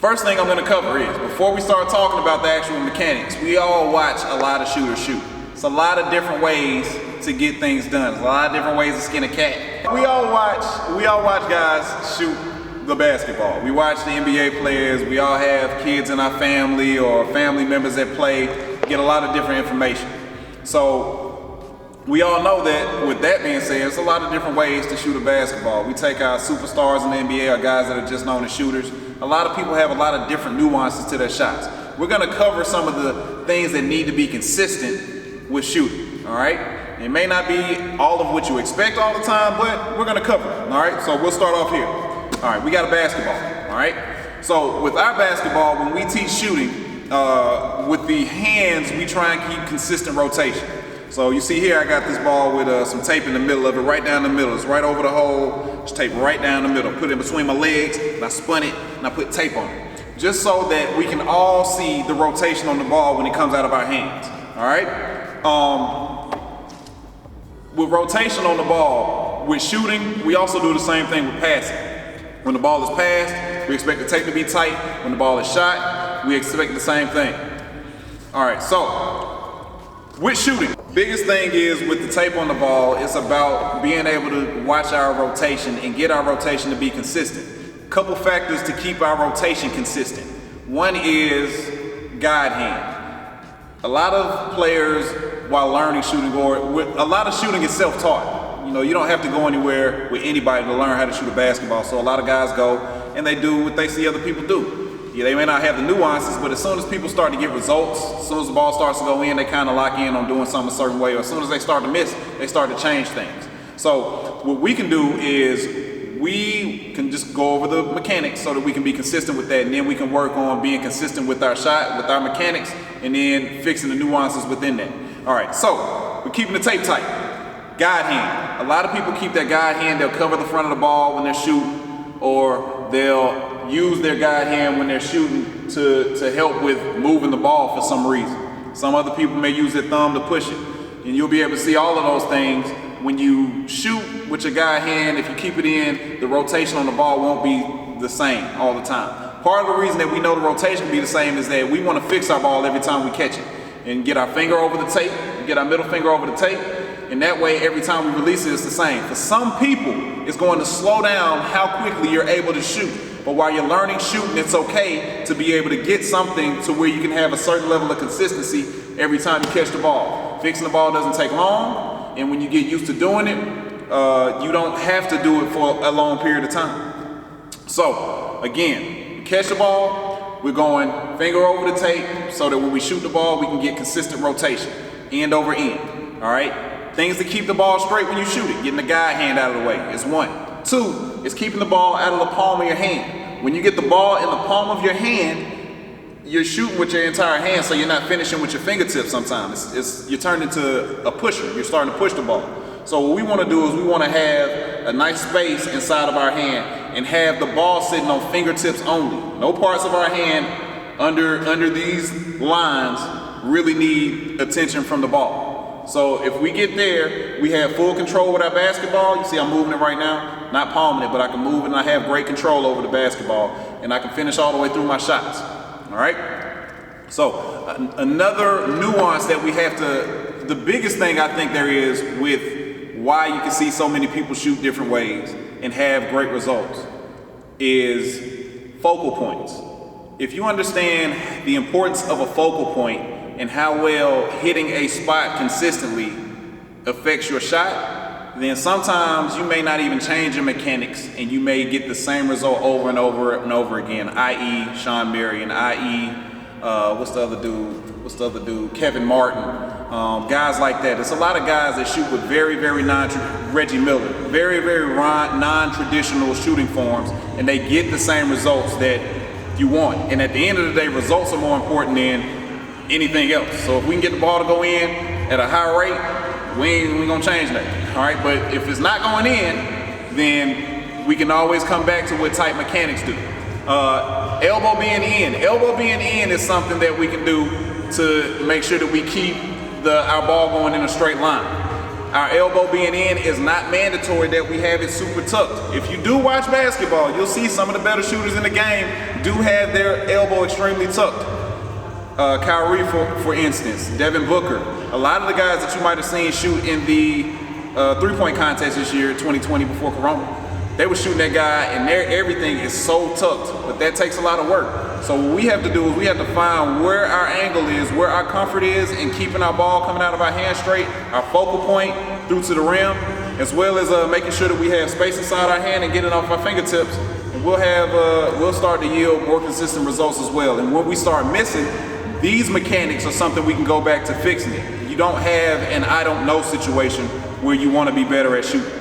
First thing I'm gonna cover is, before we start talking about the actual mechanics, we all watch a lot of shooters shoot. It's a lot of different ways to get things done. It's a lot of different ways to skin a cat. We all watch guys shoot the basketball. We watch the NBA players. We all have kids in our family or family members that play, get a lot of different information. So we all know that, with that being said, there's a lot of different ways to shoot a basketball. We take our superstars in the NBA, our guys that are just known as shooters. A lot of people have a lot of different nuances to their shots. We're gonna cover some of the things that need to be consistent with shooting, all right? It may not be all of what you expect all the time, but we're gonna cover it, all right? So we'll start off here. All right, we got a basketball, all right? So with our basketball, when we teach shooting, with the hands, we try and keep consistent rotation. So you see here, I got this ball with some tape in the middle of it, right down the middle. It's right over the hole, just tape right down the middle. Put it in between my legs, and I spun it, and I put tape on it. Just so that we can all see the rotation on the ball when it comes out of our hands, all right? With rotation on the ball, with shooting, we also do the same thing with passing. When the ball is passed, we expect the tape to be tight. When the ball is shot, we expect the same thing. All right, so with shooting, biggest thing is with the tape on the ball, it's about being able to watch our rotation and get our rotation to be consistent. Couple factors to keep our rotation consistent. One is guide hand. A lot of players, while learning shooting, or a lot of shooting is self-taught. You know, you don't have to go anywhere with anybody to learn how to shoot a basketball. So a lot of guys go and they do what they see other people do. Yeah, they may not have the nuances, but as soon as people start to get results, as soon as the ball starts to go in, they kind of lock in on doing something a certain way, or as soon as they start to miss, they start to change things. So what we can do is we can just go over the mechanics so that we can be consistent with that, and then we can work on being consistent with our shot, with our mechanics, and then fixing the nuances within that. All right, so we're keeping the tape tight. Guide hand. A lot of people keep their guide hand, they'll cover the front of the ball when they're shooting, or they'll use their guide hand when they're shooting to help with moving the ball for some reason. Some other people may use their thumb to push it. And you'll be able to see all of those things. When you shoot with your guide hand, if you keep it in, the rotation on the ball won't be the same all the time. Part of the reason that we know the rotation will be the same is that we want to fix our ball every time we catch it and get our finger over the tape, get our middle finger over the tape, and that way every time we release it, it's the same. For some people, it's going to slow down how quickly you're able to shoot. But while you're learning shooting, it's okay to be able to get something to where you can have a certain level of consistency every time you catch the ball. Fixing the ball doesn't take long, and when you get used to doing it, you don't have to do it for a long period of time. So, again, we catch the ball, we're going finger over the tape so that when we shoot the ball, we can get consistent rotation, end over end, all right? Things to keep the ball straight when you shoot it, getting the guide hand out of the way is one. Two is keeping the ball out of the palm of your hand. When you get the ball in the palm of your hand, you're shooting with your entire hand, so you're not finishing with your fingertips sometimes. You're turning into a pusher. You're starting to push the ball. So what we want to do is we want to have a nice space inside of our hand and have the ball sitting on fingertips only. No parts of our hand under these lines really need attention from the ball. So if we get there, we have full control with our basketball. You see I'm moving it right now, not palming it, but I can move it and I have great control over the basketball, and I can finish all the way through my shots, all right? So another nuance that we have to, the biggest thing I think there is with why you can see so many people shoot different ways and have great results is focal points. If you understand the importance of a focal point and how well hitting a spot consistently affects your shot, then sometimes you may not even change your mechanics and you may get the same result over and over and over again, i.e. Sean Marion, i.e. what's the other dude? Kevin Martin, guys like that. There's a lot of guys that shoot with very Reggie Miller, very non-traditional shooting forms, and they get the same results that you want. And at the end of the day, results are more important than anything else. So if we can get the ball to go in at a high rate, we ain't gonna change that, all right? But if it's not going in, then we can always come back to what type mechanics do. Elbow being in. Elbow being in is something that we can do to make sure that we keep our ball going in a straight line. Our elbow being in is not mandatory that we have it super tucked. If you do watch basketball, you'll see some of the better shooters in the game do have their elbow extremely tucked. Kyrie, for instance, Devin Booker. A lot of the guys that you might have seen shoot in the three-point contest this year, 2020, before Corona, they were shooting that guy and everything is so tucked, but that takes a lot of work. So what we have to do is we have to find where our angle is, where our comfort is in keeping our ball coming out of our hand straight, our focal point through to the rim, as well as making sure that we have space inside our hand and getting off our fingertips. And we'll start to yield more consistent results as well. And when we start missing, these mechanics are something we can go back to fixing it. You don't have an I don't know situation where you want to be better at shooting.